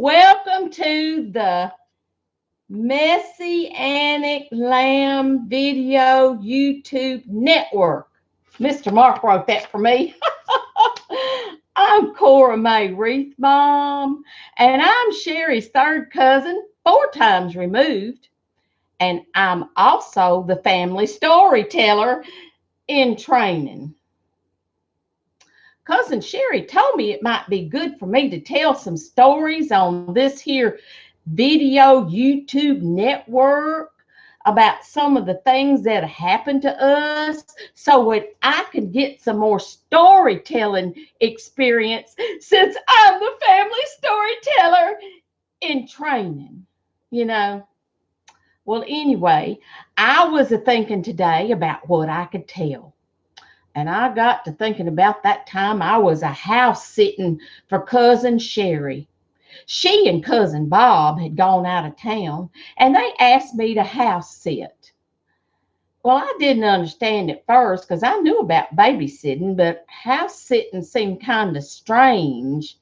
Welcome to the Messianic Lamb Video YouTube Network. Mr. Mark wrote that for me. I'm Cora Mae Reithbaum, and I'm Sherry's third cousin, 4 times removed. And I'm also the family storyteller in training. Cousin Sherry told me it might be good for me to tell some stories on this here video YouTube network about some of the things that happened to us so that I could get some more storytelling experience since I'm the family storyteller in training, you know. Well, anyway, I was thinking today about what I could tell. And I got to thinking about that time I was a house sitting for Cousin Sherry. She and Cousin Bob had gone out of town, and they asked me to house sit. Well, I didn't understand at first because I knew about babysitting, but house sitting seemed kind of strange.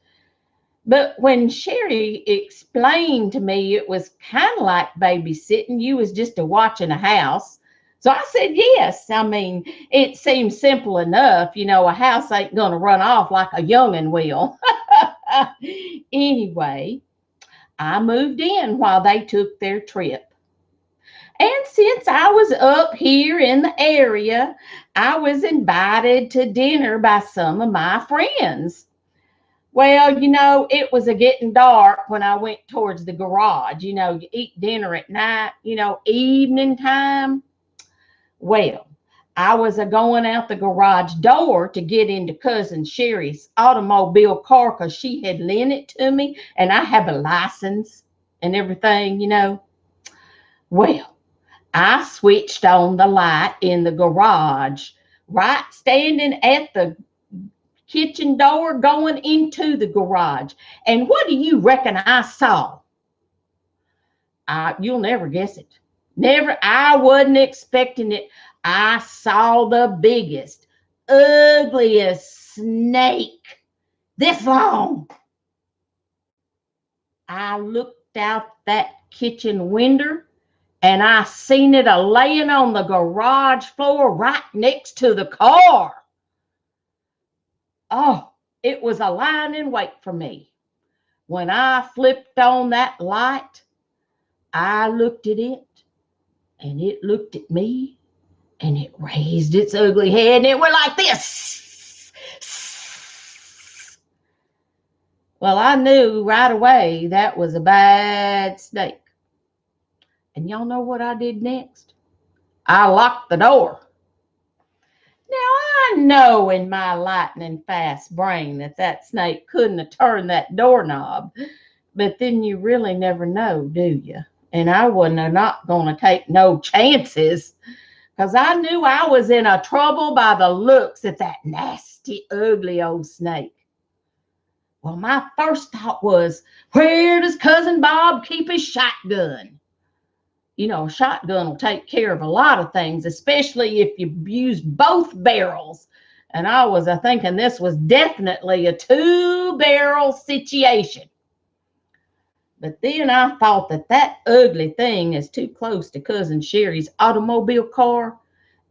But when Sherry explained to me it was kind of like babysitting, you was just a watching a house. So I said yes. I mean, it seems simple enough. You know, a house ain't going to run off like a young'un will. Anyway, I moved in while they took their trip. And since I was up here in the area, I was invited to dinner by some of my friends. Well, you know, it was getting dark when I went towards the garage. You know, you eat dinner at night, evening time. Well, I was going out the garage door to get into Cousin Sherry's automobile car because she had lent it to me, and I have a license and everything. Well, I switched on the light in the garage, right standing at the kitchen door going into the garage. And what do you reckon I saw? You'll never guess it. Never. I wasn't expecting it. I saw the biggest, ugliest snake this long. I looked out that kitchen window and I seen it laying on the garage floor right next to the car. Oh, it was a lying in wait for me. When I flipped on that light, I looked at it and it looked at me and it raised its ugly head and it went like this. Well, I knew right away that was a bad snake. And y'all know what I did next? I locked the door. Now, I know in my lightning fast brain that snake couldn't have turned that doorknob, but then you really never know, do you? And I wasn't not going to take no chances because I knew I was in a trouble by the looks at that nasty, ugly old snake. Well, my first thought was, where does Cousin Bob keep his shotgun? You know, a shotgun will take care of a lot of things, especially if you use both barrels. And I was thinking this was definitely a 2-barrel situation. But then I thought that ugly thing is too close to Cousin Sherry's automobile car,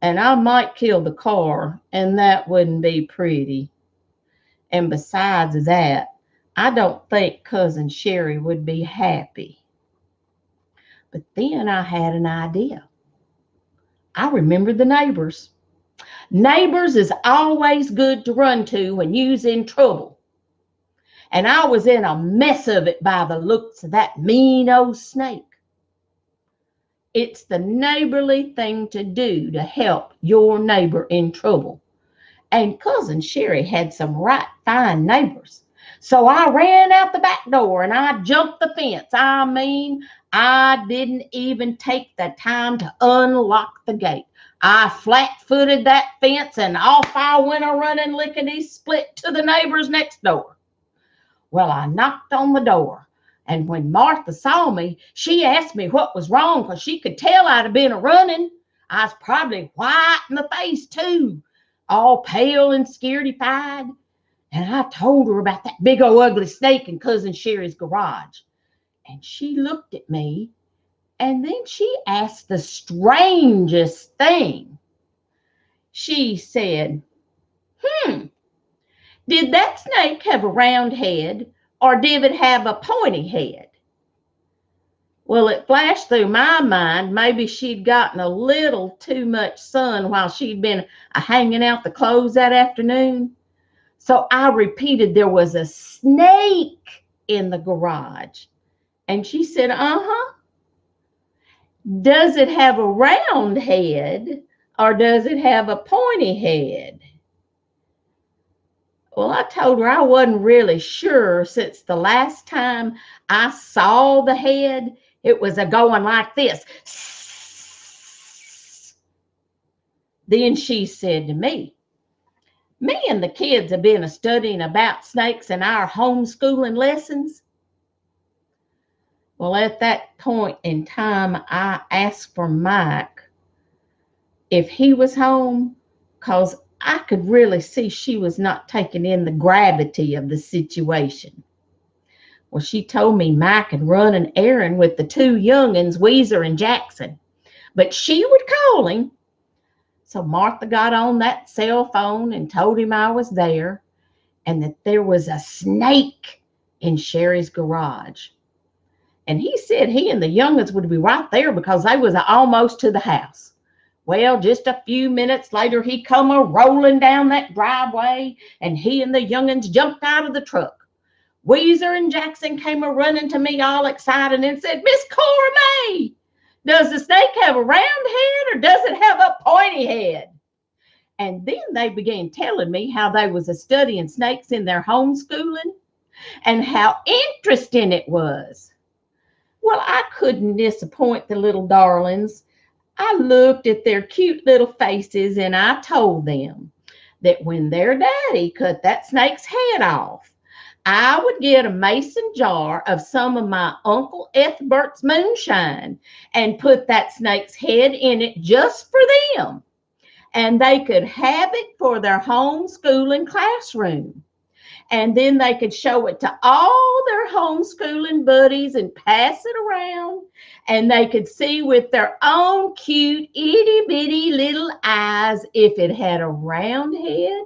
and I might kill the car, and that wouldn't be pretty. And besides that, I don't think Cousin Sherry would be happy. But then I had an idea. I remembered the neighbors. Neighbors is always good to run to when you's in trouble. And I was in a mess of it by the looks of that mean old snake. It's the neighborly thing to do to help your neighbor in trouble. And Cousin Sherry had some right fine neighbors. So I ran out the back door and I jumped the fence. I didn't even take the time to unlock the gate. I flat-footed that fence and off I went a running lickety-split to the neighbors next door. Well, I knocked on the door, and when Martha saw me, she asked me what was wrong because she could tell I'd have been a running. I was probably white in the face too, all pale and scaredy-fied. And I told her about that big old ugly snake in Cousin Sherry's garage. And she looked at me, and then she asked the strangest thing. She said, did that snake have a round head, or did it have a pointy head? Well, it flashed through my mind maybe she'd gotten a little too much sun while she'd been hanging out the clothes that afternoon. So I repeated there was a snake in the garage. And she said, uh-huh. Does it have a round head, or does it have a pointy head? Well, I told her I wasn't really sure, since the last time I saw the head, it was going like this. Then she said to me and the kids have been studying about snakes in our homeschooling lessons. Well, at that point in time, I asked for Mike if he was home, because I could really see she was not taking in the gravity of the situation. Well, she told me Mike had run an errand with the two young'uns, Weezer and Jackson, but she would call him. So Martha got on that cell phone and told him I was there and that there was a snake in Sherry's garage. And he said he and the young'uns would be right there because they was almost to the house. Well, just a few minutes later, he come a-rolling down that driveway, and he and the young'uns jumped out of the truck. Weezer and Jackson came a-running to me all excited and said, Miss Cora Mae, does the snake have a round head, or does it have a pointy head? And then they began telling me how they was studying snakes in their homeschooling and how interesting it was. Well, I couldn't disappoint the little darlings. I looked at their cute little faces and I told them that when their daddy cut that snake's head off, I would get a mason jar of some of my Uncle Ethbert's moonshine and put that snake's head in it just for them. And they could have it for their homeschooling classroom. And then they could show it to all their homeschooling buddies and pass it around. And they could see with their own cute, itty-bitty little eyes if it had a round head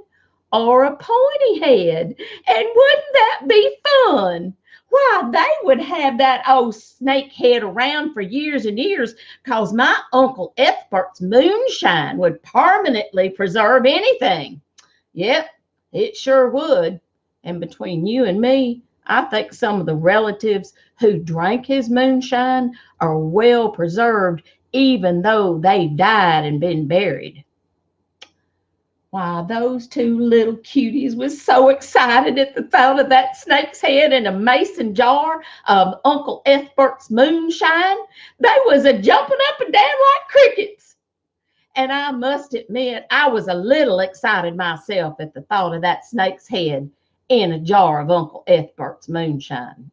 or a pointy head. And wouldn't that be fun? Why, they would have that old snake head around for years and years, because my Uncle Ethbert's moonshine would permanently preserve anything. Yep, it sure would. And between you and me, I think some of the relatives who drank his moonshine are well preserved, even though they died and been buried. Why, those two little cuties was so excited at the thought of that snake's head in a mason jar of Uncle Ethbert's moonshine. They was a jumping up and down like crickets. And I must admit, I was a little excited myself at the thought of that snake's head in a jar of Uncle Ethbert's moonshine.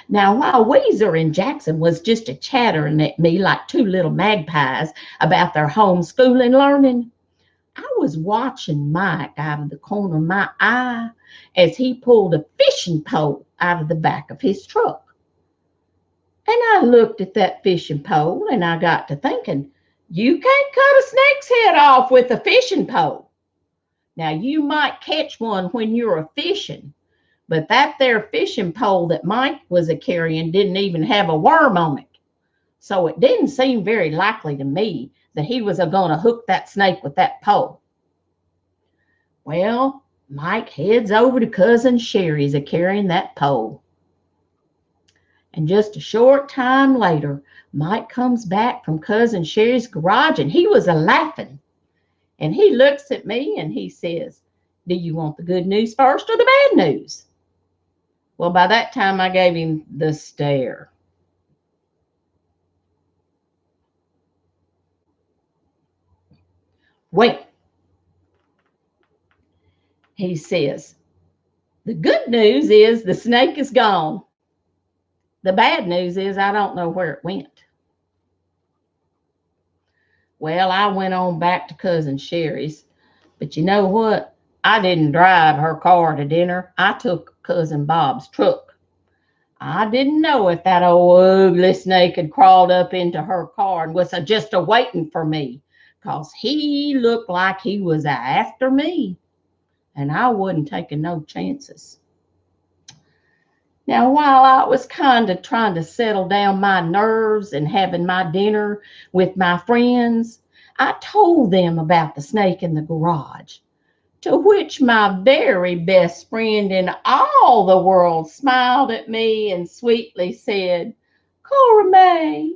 Now, while Weezer and Jackson was just chattering at me like two little magpies about their homeschooling learning, I was watching Mike out of the corner of my eye as he pulled a fishing pole out of the back of his truck. And I looked at that fishing pole and I got to thinking, you can't cut a snake's head off with a fishing pole. Now, you might catch one when you're a-fishing, but that there fishing pole that Mike was a-carrying didn't even have a worm on it. So it didn't seem very likely to me that he was going to hook that snake with that pole. Well, Mike heads over to Cousin Sherry's a-carrying that pole. And just a short time later, Mike comes back from Cousin Sherry's garage, and he was a-laughing. And he looks at me and he says, do you want the good news first or the bad news? Well, by that time, I gave him the stare. Wait. He says, the good news is the snake is gone. The bad news is I don't know where it went. Well, I went on back to Cousin Sherry's, but you know what? I didn't drive her car to dinner. I took Cousin Bob's truck. I didn't know if that old ugly snake had crawled up into her car and was just a waiting for me, 'cause he looked like he was after me, and I wasn't taking no chances. Now, while I was kind of trying to settle down my nerves and having my dinner with my friends, I told them about the snake in the garage, to which my very best friend in all the world smiled at me and sweetly said, "Cora Mae,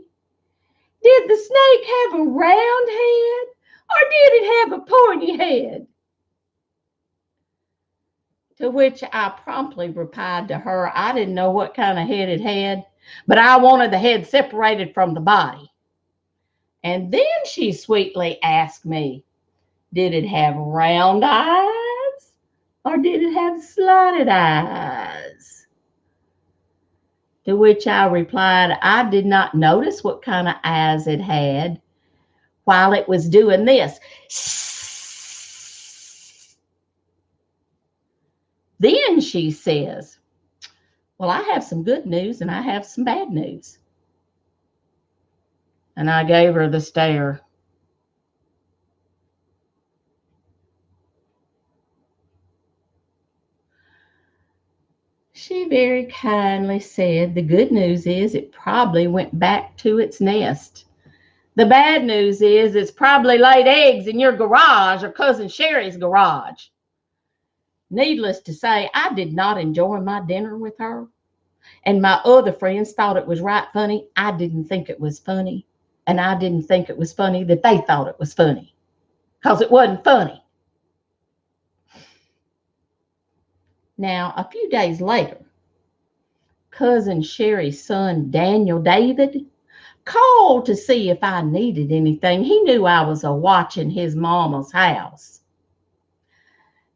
did the snake have a round head or did it have a pointy head?" To which I promptly replied to her, I didn't know what kind of head it had, but I wanted the head separated from the body. And then she sweetly asked me, did it have round eyes or did it have slotted eyes? To which I replied, I did not notice what kind of eyes it had while it was doing this. Then she says, well, I have some good news and I have some bad news. And I gave her the stare. She very kindly said, the good news is it probably went back to its nest. The bad news is it's probably laid eggs in your garage or Cousin Sherry's garage. Needless to say, I did not enjoy my dinner with her. And my other friends thought it was right funny. I didn't think it was funny. And I didn't think it was funny that they thought it was funny, because it wasn't funny. Now, a few days later, Cousin Sherry's son, Daniel David, called to see if I needed anything. He knew I was watching his mama's house.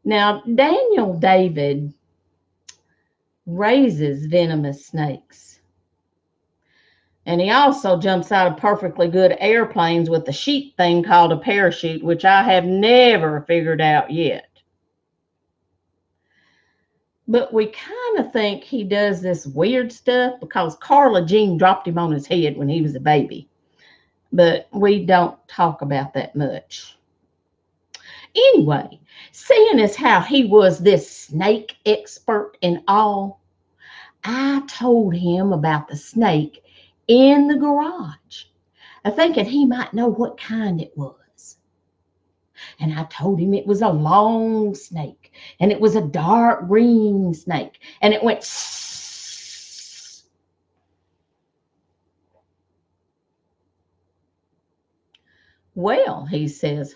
Now, Daniel David raises venomous snakes. And he also jumps out of perfectly good airplanes with a sheet thing called a parachute, which I have never figured out yet. But we kind of think he does this weird stuff because Carla Jean dropped him on his head when he was a baby. But we don't talk about that much. Anyway, seeing as how he was this snake expert and all, I told him about the snake in the garage, thinking he might know what kind it was. And I told him it was a long snake, and it was a dark green snake, and it went sss. Well, he says,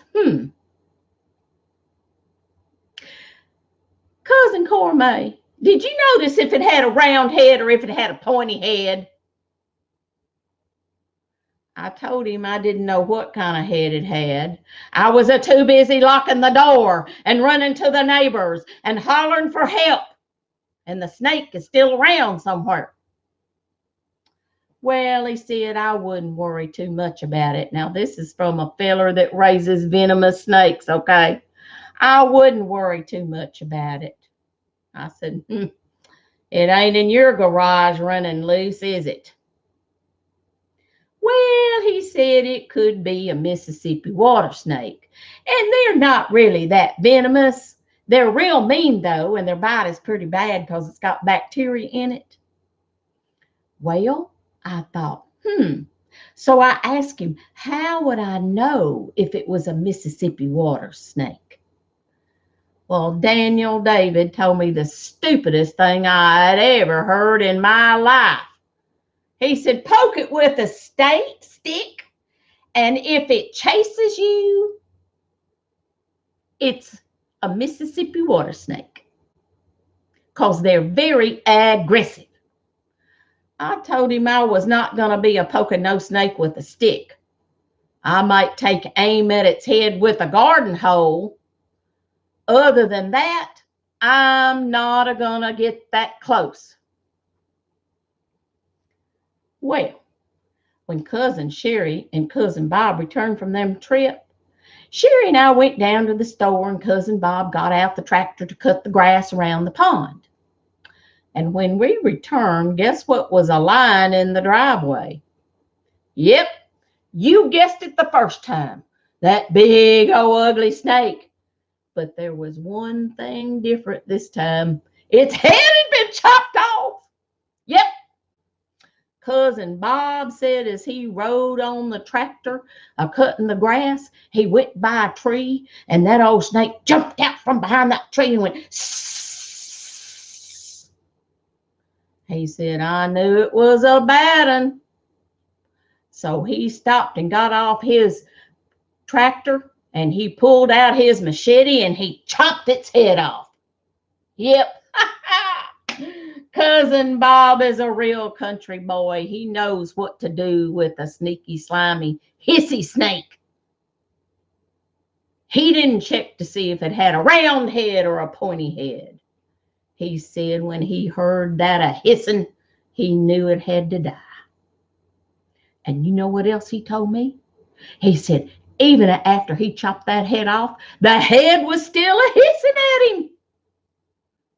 Cousin Cora Mae, did you notice if it had a round head or if it had a pointy head? I told him I didn't know what kind of head it had. I was too busy locking the door and running to the neighbors and hollering for help. And the snake is still around somewhere. Well, he said, I wouldn't worry too much about it. Now, this is from a feller that raises venomous snakes, okay? I wouldn't worry too much about it. I said, it ain't in your garage running loose, is it? Well, he said it could be a Mississippi water snake. And they're not really that venomous. They're real mean, though, and their bite is pretty bad because it's got bacteria in it. Well, I thought, So I asked him, how would I know if it was a Mississippi water snake? Well, Daniel David told me the stupidest thing I had ever heard in my life. He said, poke it with a stick, and if it chases you, it's a Mississippi water snake, because they're very aggressive. I told him I was not going to be a poking no snake with a stick. I might take aim at its head with a garden hose. Other than that, I'm not going to get that close. Well, when Cousin Sherry and Cousin Bob returned from their trip, Sherry and I went down to the store, and Cousin Bob got out the tractor to cut the grass around the pond. And when we returned, guess what was a line in the driveway? Yep, you guessed it the first time. That big old ugly snake. But there was one thing different this time. Its head had been chopped off. Yep. Cousin Bob said as he rode on the tractor cutting the grass, he went by a tree, and that old snake jumped out from behind that tree and went sss. He said, I knew it was a bad one. So he stopped and got off his tractor, and he pulled out his machete and he chopped its head off. Yep. Cousin Bob is a real country boy. He knows what to do with a sneaky, slimy, hissy snake. He didn't check to see if it had a round head or a pointy head. He said when he heard that a hissing, he knew it had to die. And you know what else he told me? He said even after he chopped that head off, the head was still a hissing at him.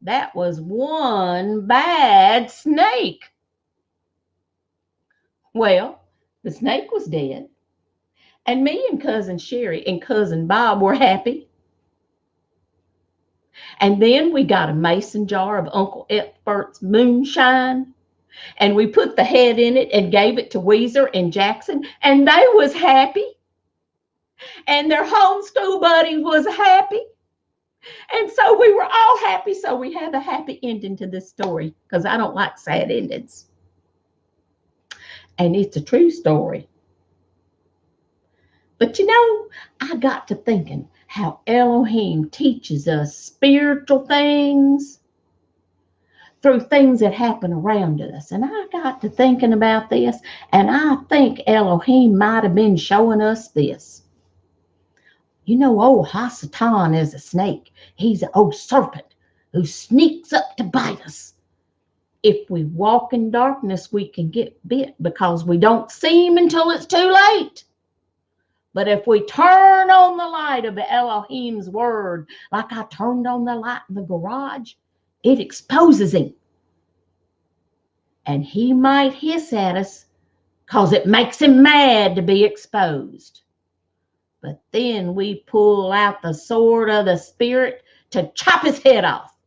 That was one bad snake. Well, the snake was dead. And me and Cousin Sherry and Cousin Bob were happy. And then we got a mason jar of Uncle Ephbert's moonshine. And we put the head in it and gave it to Weezer and Jackson. And they was happy. And their homeschool buddy was happy. And so we were all happy. So we have a happy ending to this story because I don't like sad endings. And it's a true story. But you know, I got to thinking how Elohim teaches us spiritual things through things that happen around us. And I got to thinking about this, and I think Elohim might have been showing us this. You know, old Hasatan is a snake. He's an old serpent who sneaks up to bite us. If we walk in darkness, we can get bit because we don't see him until it's too late. But if we turn on the light of Elohim's word, like I turned on the light in the garage, it exposes him. And he might hiss at us because it makes him mad to be exposed. But then we pull out the sword of the Spirit to chop his head off,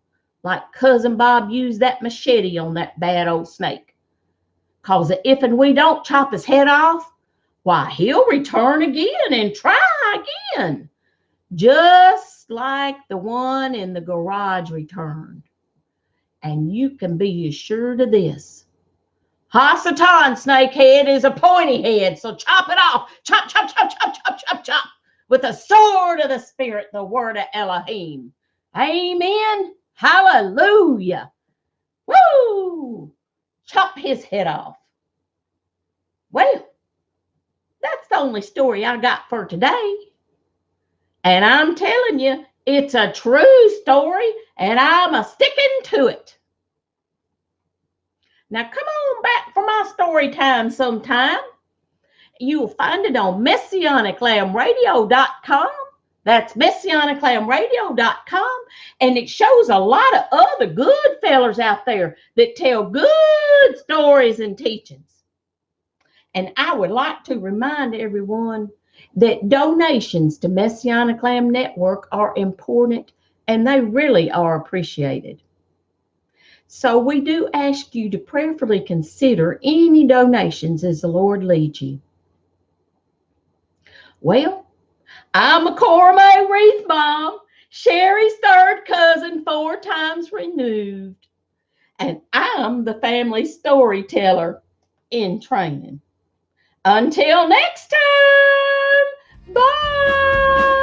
like Cousin Bob used that machete on that bad old snake. Because if and we don't chop his head off, why, he'll return again and try again, just like the one in the garage returned. And you can be assured of this. Hasatan snakehead is a pointy head, so chop it off. Chop, chop, chop, chop, chop, chop, chop. With the sword of the Spirit, the word of Elohim. Amen. Hallelujah. Woo! Chop his head off. Well, that's the only story I got for today. And I'm telling you, it's a true story, and I'm a-sticking to it. Now, come on back for my story time sometime. You'll find it on MessianicLambRadio.com. That's MessianicLambRadio.com. And it shows a lot of other good fellers out there that tell good stories and teachings. And I would like to remind everyone that donations to Messianic Lamb Network are important, and they really are appreciated. So we do ask you to prayerfully consider any donations as the Lord leads you. Well, I'm a Cora Mae Reithbaum, Sherry's third cousin, 4 times removed. And I'm the family storyteller in training. Until next time, bye.